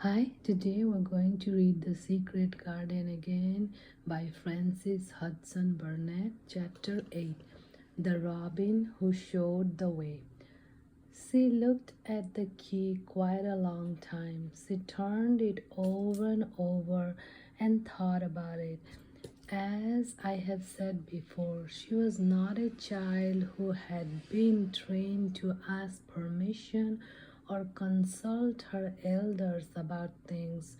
Hi, today we're going to read The Secret Garden again by Francis Hodgson Burnett, Chapter 8, The Robin Who Showed the Way. She looked at the key quite a long time. She turned it over and over and thought about it. As I have said before, she was not a child who had been trained to ask permission or consult her elders about things.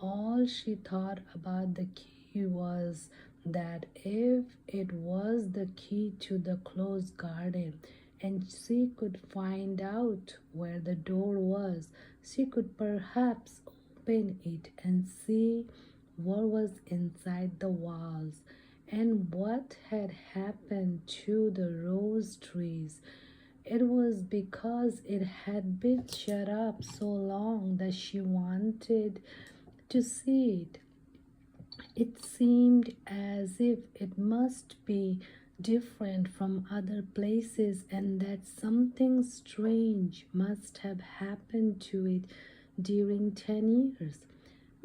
All she thought about the key was that if it was the key to the closed garden and she could find out where the door was, she could perhaps open it and see what was inside the walls and what had happened to the rose trees. It was because it had been shut up so long that she wanted to see it. It seemed as if it must be different from other places and that something strange must have happened to it during 10 years.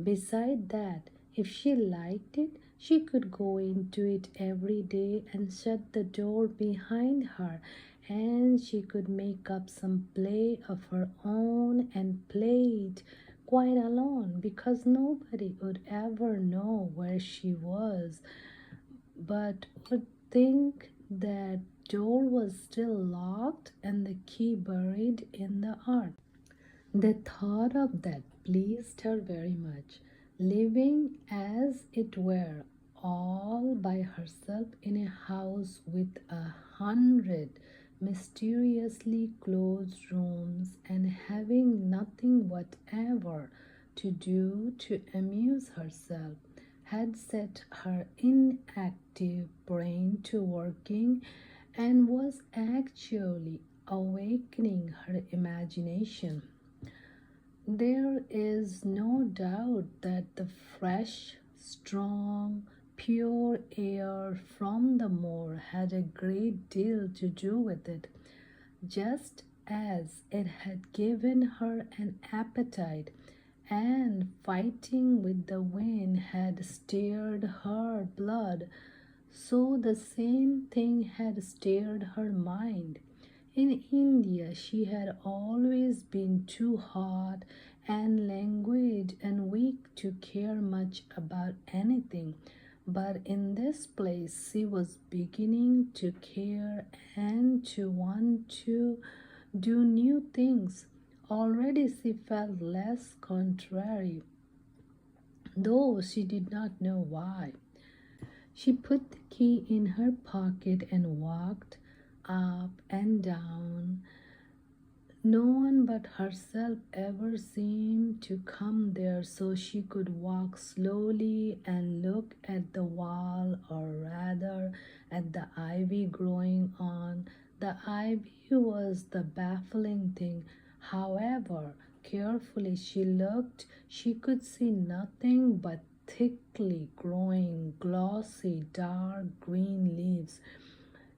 Beside that, if she liked it, she could go into it every day and shut the door behind her, and she could make up some play of her own and play it quite alone because nobody would ever know where she was, but would think that door was still locked and the key buried in the earth. The thought of that pleased her very much. Living as it were all by herself in a house with 100 mysteriously closed rooms and having nothing whatever to do to amuse herself had set her inactive brain to working and was actually awakening her imagination. There is no doubt that the fresh, strong, pure air from the moor had a great deal to do with it, just as it had given her an appetite, and fighting with the wind had stirred her blood, so the same thing had stirred her mind. In India, she had always been too hot and languid and weak to care much about anything. But in this place, she was beginning to care and to want to do new things. Already she felt less contrary, though she did not know why. She put the key in her pocket and walked up and down. No one but herself ever seemed to come there, so she could walk slowly and look at the wall, or rather at the ivy growing on. The ivy was the baffling thing. However carefully she looked, she could see nothing but thickly growing, glossy, dark green leaves.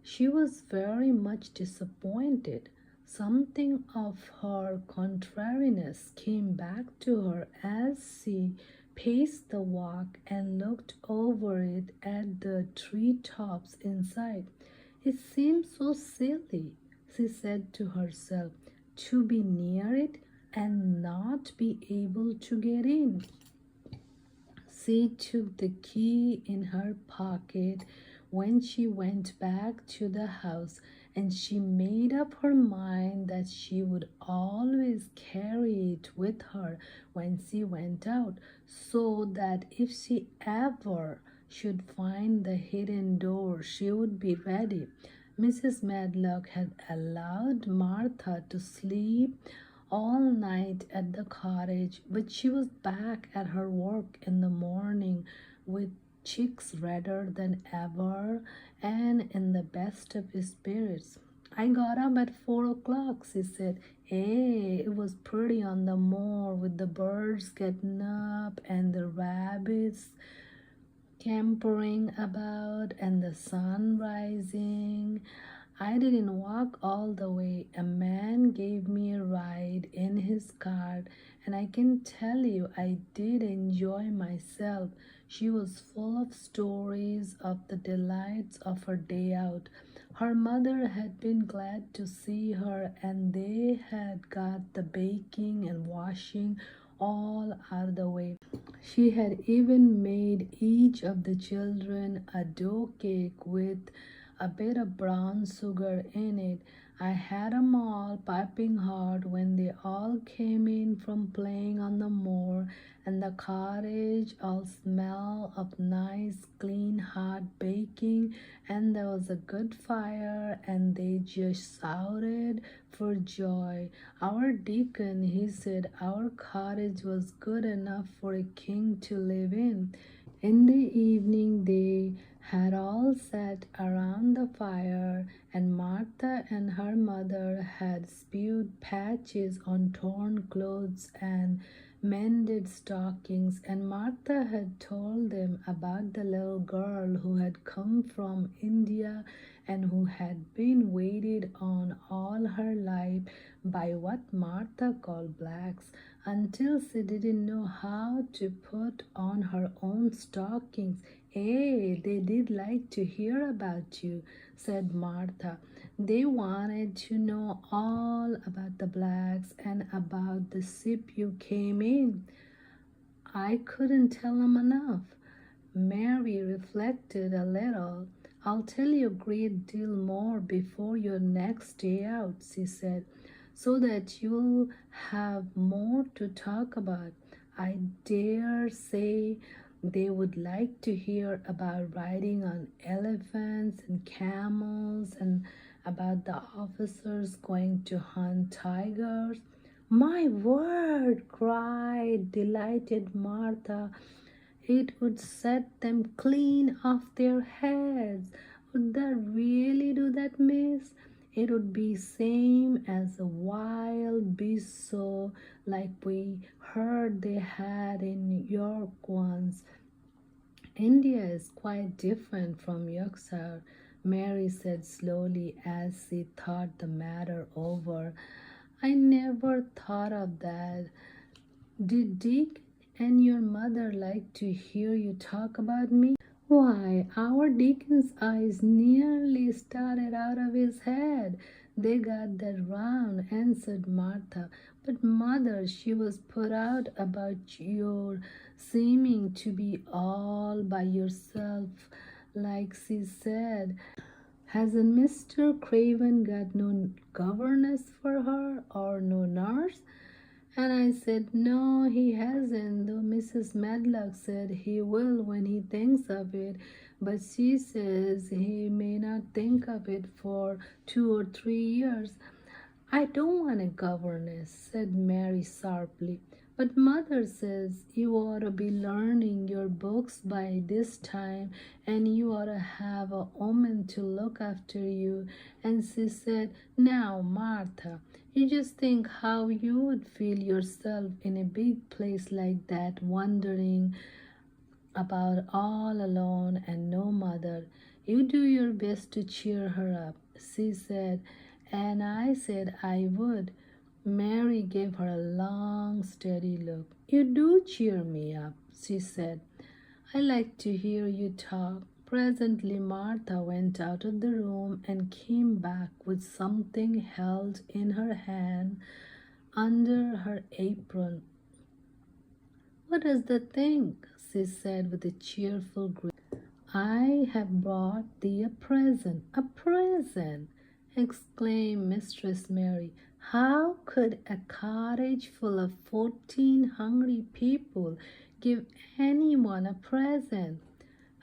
She was very much disappointed. Something of her contrariness came back to her as she paced the walk and looked over it at the tree tops inside. It seemed so silly, she said to herself, to be near it and not be able to get in. She took the key in her pocket when she went back to the house, and she made up her mind that she would always carry it with her when she went out, so that if she ever should find the hidden door, she would be ready. Mrs. Medlock had allowed Martha to sleep all night at the cottage, but she was back at her work in the morning with cheeks redder than ever and in the best of spirits. I got up at 4 o'clock, she said. It was pretty on the moor with the birds getting up and the rabbits campering about and the sun rising. I didn't walk all the way. A man gave me a ride in his his card, and I can tell you I did enjoy myself. She was full of stories of the delights of her day out. Her mother had been glad to see her, and they had got the baking and washing all out of the way. She had even made each of the children a dough cake with a bit of brown sugar in it. I had 'em all piping hot when they all came in from playing on the moor, and the cottage all smell of nice, clean, hot baking, and there was a good fire, and they just shouted for joy. Our deacon, he said our cottage was good enough for a king to live in. In the evening, they had all sat around the fire, and Martha and her mother had spewed patches on torn clothes and mended stockings, and Martha had told them about the little girl who had come from India and who had been waited on all her life by what Martha called blacks, until she didn't know how to put on her own stockings. "Eh, they did like to hear about you," said Martha. "They wanted to know all about the blacks and about the ship you came in." I couldn't tell them enough. Mary reflected a little. "I'll tell you a great deal more before your next day out," she said, "so that you'll have more to talk about. I dare say they would like to hear about riding on elephants and camels and about the officers going to hunt tigers." "My word!" cried delighted Martha. "It would set them clean off their heads." "Would that really do that, miss?" "It would be same as a wild beast show like we heard they had in New York once." "India is quite different from Yorkshire," Mary said slowly as she thought the matter over. "I never thought of that. Did Dick and your mother like to hear you talk about me?" "Why, our deacon's eyes nearly started out of his head. They got that round," answered Martha. "But mother, she was put out about your seeming to be all by yourself, like she said. Hasn't Mr. Craven got no governess for her or no nurse?" And I said, "No, he hasn't, though Mrs. Medlock said he will when he thinks of it. But she says he may not think of it for 2 or 3 years." "I don't want a governess," said Mary sharply. "But mother says you ought to be learning your books by this time, and you ought to have a woman to look after you." And she said, "Now, Martha, you just think how you would feel yourself in a big place like that, wandering about all alone and no mother. You do your best to cheer her up," she said, and I said I would. Mary gave her a long, steady look. "You do cheer me up," she said. "I like to hear you talk." Presently, Martha went out of the room and came back with something held in her hand under her apron. "What is the thing?" she said with a cheerful grin. "I have brought thee a present." "A present!" exclaimed Mistress Mary. "How could a cottage full of 14 hungry people give anyone a present?"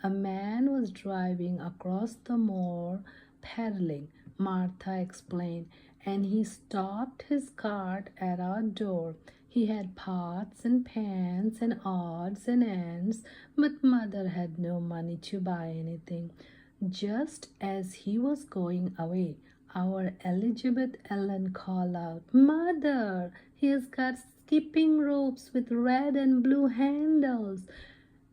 "A man was driving across the moor peddling," Martha explained, "and he stopped his cart at our door. He had pots and pans and odds and ends, but mother had no money to buy anything." Just as he was going away, our Elizabeth Ellen called out, "Mother, he has got skipping ropes with red and blue handles."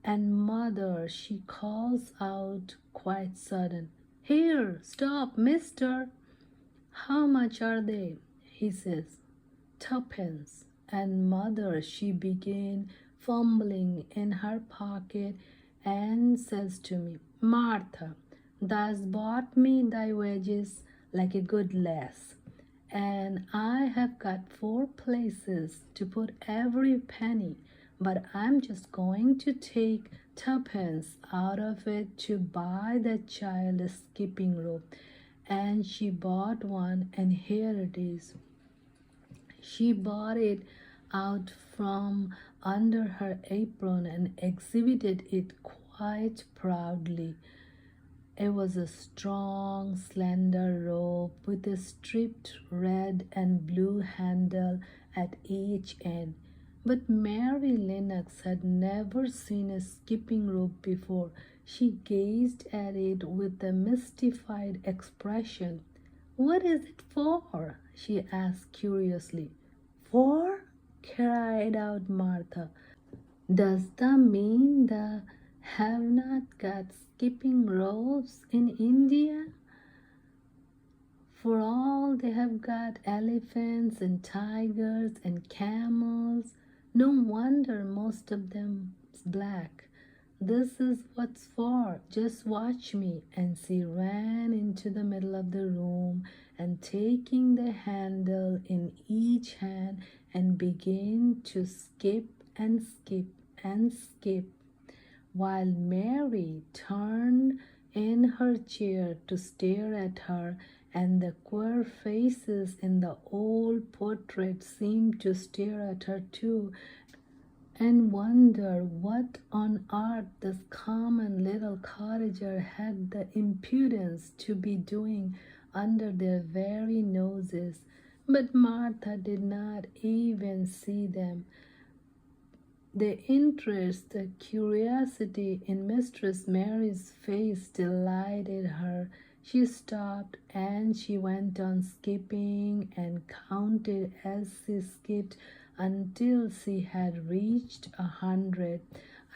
And mother, she calls out quite sudden, "Here, stop, mister." "How much are they?" he says. tuppence. And mother, she began fumbling in her pocket and says to me, Martha, thou's bought me thy wages like a good lass, and I have got 4 places to put every penny, but I'm just going to take tuppence out of it to buy that child a skipping rope. And she bought one, and here it is. She bought it out from under her apron and exhibited it quite proudly. It was a strong, slender rope with a striped red and blue handle at each end. But Mary Lennox had never seen a skipping rope before. She gazed at it with a mystified expression. What is it for? She asked curiously. For? Cried out Martha. Does that mean the have not got skipping ropes in India? For all they have got elephants and tigers and camels. No wonder most of them's black. This is what's for. Just watch me. And she ran into the middle of the room and taking the handle in each hand and began to skip and skip and skip, while Mary turned in her chair to stare at her, and the queer faces in the old portrait seemed to stare at her too, and wonder what on earth this common little cottager had the impudence to be doing under their very noses. But Martha did not even see them. The interest, the curiosity in Mistress Mary's face delighted her. She stopped and she went on skipping and counted as she skipped until she had reached 100.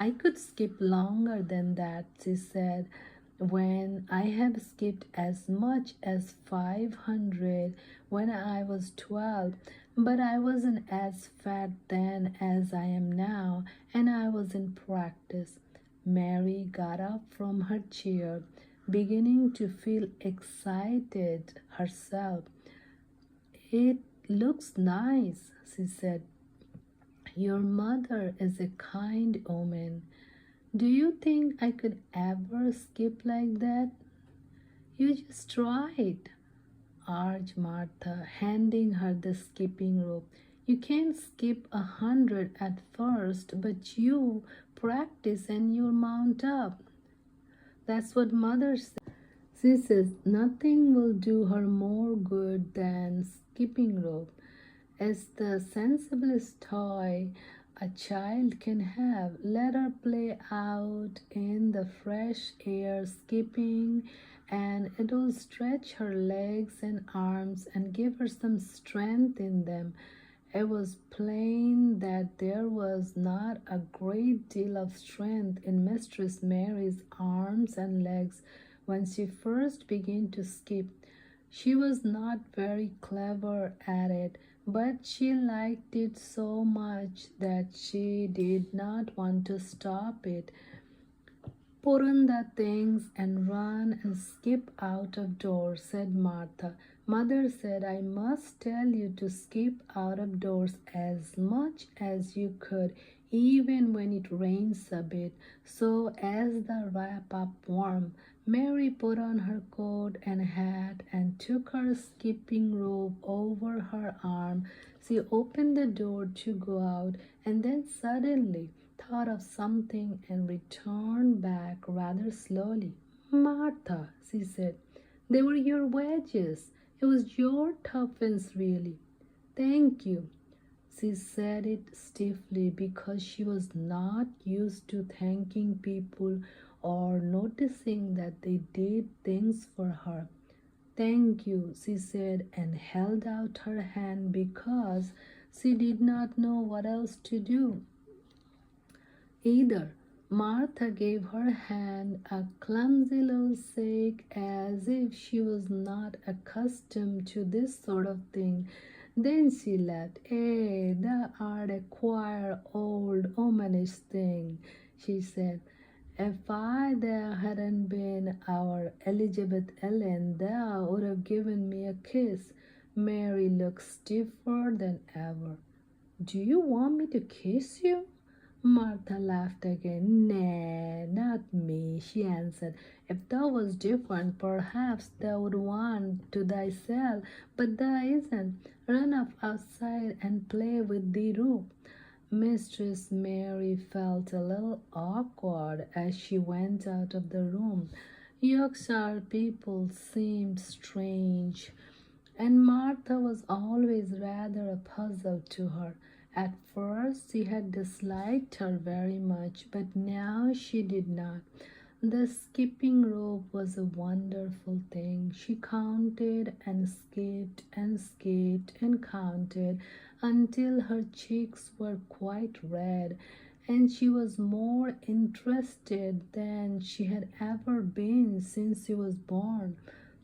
I could skip longer than that, she said, when I have skipped as much as 500 when I was 12, but I wasn't as fat then as I am now, and I was in practice. Mary got up from her chair, beginning to feel excited herself. It looks nice, she said. Your mother is a kind woman. Do you think I could ever skip like that? You just try it, urged Martha, handing her the skipping rope. You can't skip 100 at first, but you practice and you'll mount up. That's what mother said. She says nothing will do her more good than skipping rope. It's the sensiblest toy a child can have. Let her play out in the fresh air skipping, and it'll stretch her legs and arms and give her some strength in them. It was plain that there was not a great deal of strength in Mistress Mary's arms and legs when she first began to skip. She was not very clever at it, but she liked it so much that she did not want to stop it. Put on the things and run and skip out of doors, said Martha. Mother said I must tell you to skip out of doors as much as you could, even when it rains a bit, so as the wrap up warm. Mary put on her coat and hat and took her skipping rope over her arm. She opened the door to go out, and then suddenly thought of something and returned back rather slowly. Martha, she said, they were your wages. It was your tuppence, really. Thank you. She said it stiffly because she was not used to thanking people or noticing that they did things for her. Thank you, she said, and held out her hand because she did not know what else to do. Either. Martha gave her hand a clumsy little shake as if she was not accustomed to this sort of thing. Then she laughed. Thou art a queer old womanish thing, she said. If there hadn't been our Elizabeth Ellen, thou would have given me a kiss. Mary looked stiffer than ever. Do you want me to kiss you? Martha laughed again. Nay, not me, she answered. If thou was different, perhaps thou would want to thyself, but thou isn't. Run up outside and play with the roof. Mistress Mary felt a little awkward as she went out of the room. Yorkshire people seemed strange, and Martha was always rather a puzzle to her. At first she had disliked her very much, but now she did not. The skipping rope was a wonderful thing. She counted and skipped and counted until her cheeks were quite red, and she was more interested than she had ever been since she was born.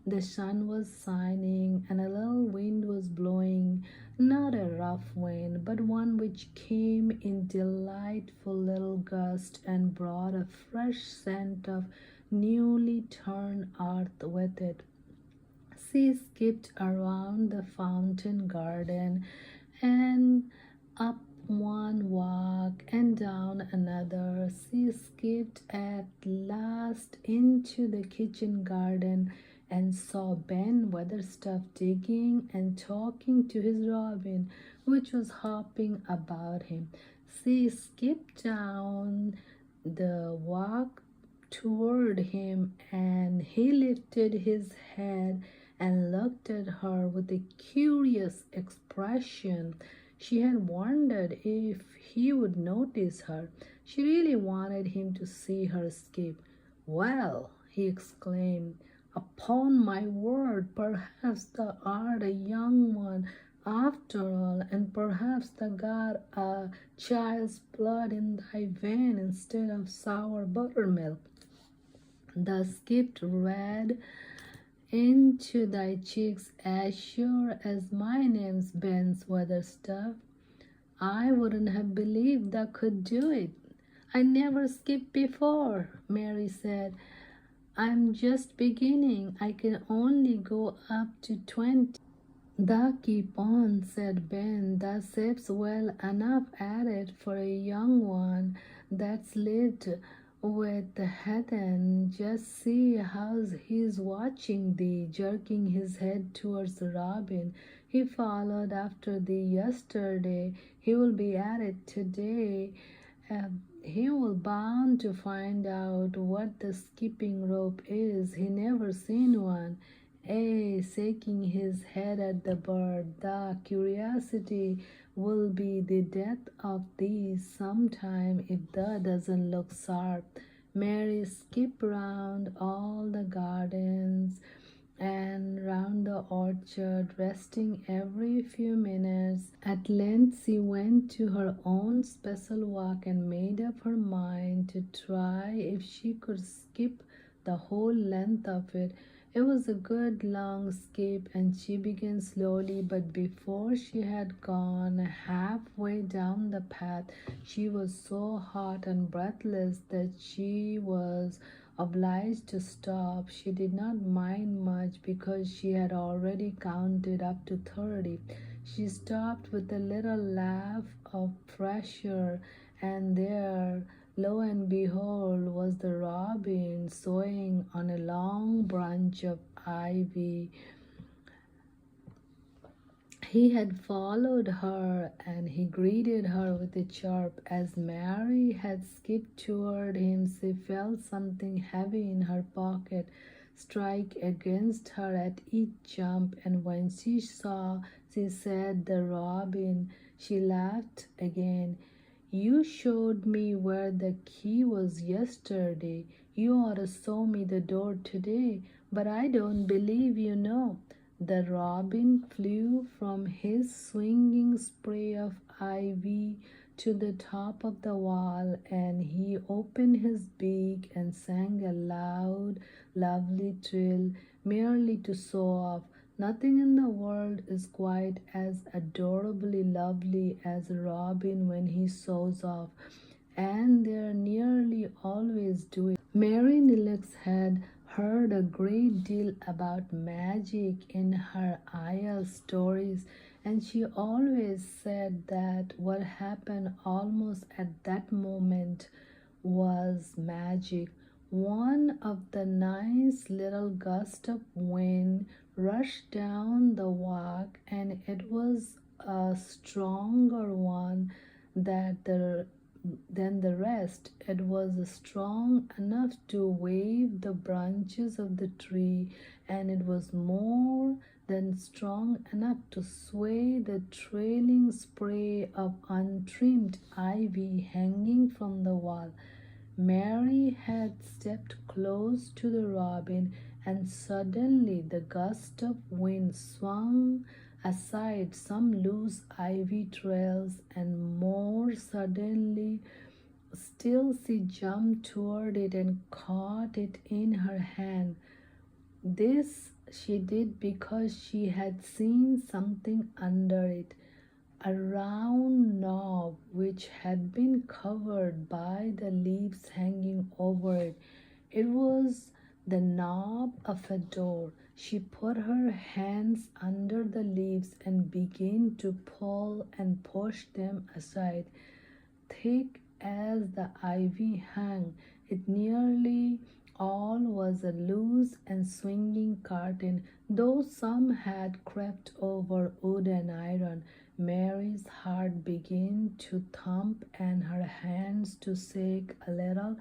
The sun was shining and a little wind was blowing, not a rough wind, but one which came in delightful little gusts and brought a fresh scent of newly turned earth with it. She skipped around the fountain garden and up one walk and down another. She skipped at last into the kitchen garden and saw Ben Weatherstaff digging and talking to his robin, which was hopping about him. She skipped down the walk toward him, and he lifted his head and looked at her with a curious expression. She had wondered if he would notice her. She really wanted him to see her skip. Well, he exclaimed, upon my word, perhaps thou art a young one after all, and perhaps thou got a child's blood in thy vein instead of sour buttermilk. Thou skipped red into thy cheeks as sure as my name's Ben Weatherstaff. I wouldn't have believed thou could do it. I never skipped before, Mary said. I'm just beginning. I can only go up to 20. Thou keep on, said Ben. Thou seems well enough at it for a young one that's lived with the heathen. Just see how he's watching thee, jerking his head towards the robin. He followed after thee yesterday. He will be at it today. He will bound to find out what the skipping rope is. He never seen one. Shaking his head at the bird, the curiosity will be the death of thee sometime if thou doesn't look sharp. Mary skipped round all the gardens and round the orchard, resting every few minutes. At length she went to her own special walk and made up her mind to try if she could skip the whole length of it. It was a good long skip, and she began slowly, but before she had gone halfway down the path, she was so hot and breathless that she was obliged to stop. She did not mind much because she had already counted up to 30. She stopped with a little laugh of pleasure, and there, lo and behold, was the robin sewing on a long branch of ivy. He had followed her, and he greeted her with a chirp. As Mary had skipped toward him, she felt something heavy in her pocket strike against her at each jump, and when she saw, she said, the robin, she laughed again. You showed me where the key was yesterday. You ought to show me the door today, but I don't believe you know. The robin flew from his swinging spray of ivy to the top of the wall, and he opened his beak and sang a loud, lovely trill, merely to show off. Nothing in the world is quite as adorably lovely as a robin when he shows off, and they're nearly always doing. Mary Nilix had heard a great deal about magic in her IELTS stories, and she always said that what happened almost at that moment was magic. One of the nice little gusts of wind rushed down the walk, and it was a stronger one that than the rest. It was strong enough to wave the branches of the tree, and it was more than strong enough to sway the trailing spray of untrimmed ivy hanging from the wall. Mary had stepped close to the robin, and suddenly the gust of wind swung aside some loose ivy trails, and more suddenly still she jumped toward it and caught it in her hand. This she did because she had seen something under it, a round knob which had been covered by the leaves hanging over it. It was the knob of a door. She put her hands under the leaves and began to pull and push them aside. Thick as the ivy hung, it nearly all was a loose and swinging curtain, though some had crept over wood and iron. Mary's heart began to thump and her hands to shake a little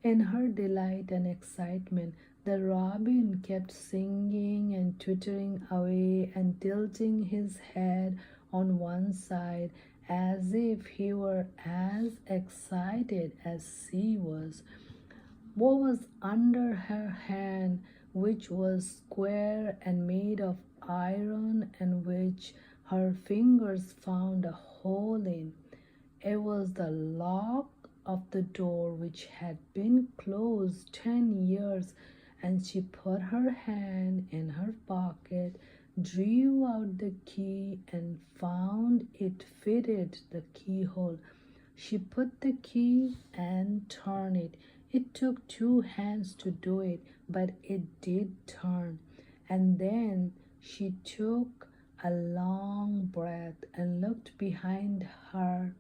in her delight and excitement. The robin kept singing and twittering away and tilting his head on one side as if he were as excited as she was. What was under her hand, which was square and made of iron, and which her fingers found a hole in? It was the lock of the door, which had been closed 10 years, and she put her hand in her pocket, drew out the key, and found it fitted the keyhole. She put the key and turned it. It took two hands to do it, but it did turn. And then she took a long breath and looked behind her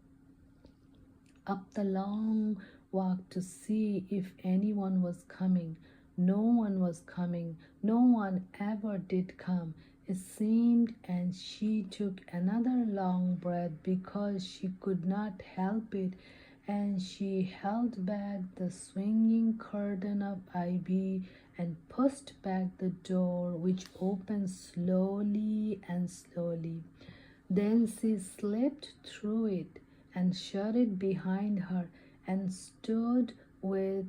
up the long walk to see if anyone was coming. No one was coming. No one ever did come, it seemed, and she took another long breath because she could not help it, and she held back the swinging curtain of ivy and pushed back the door, which opened slowly and slowly. Then she slipped through it and shut it behind her and stood with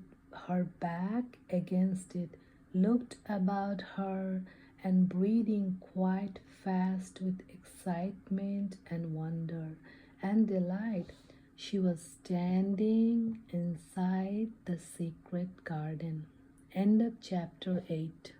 her back against it, looked about her, and breathing quite fast with excitement and wonder and delight. She was standing inside the secret garden. End of chapter 8.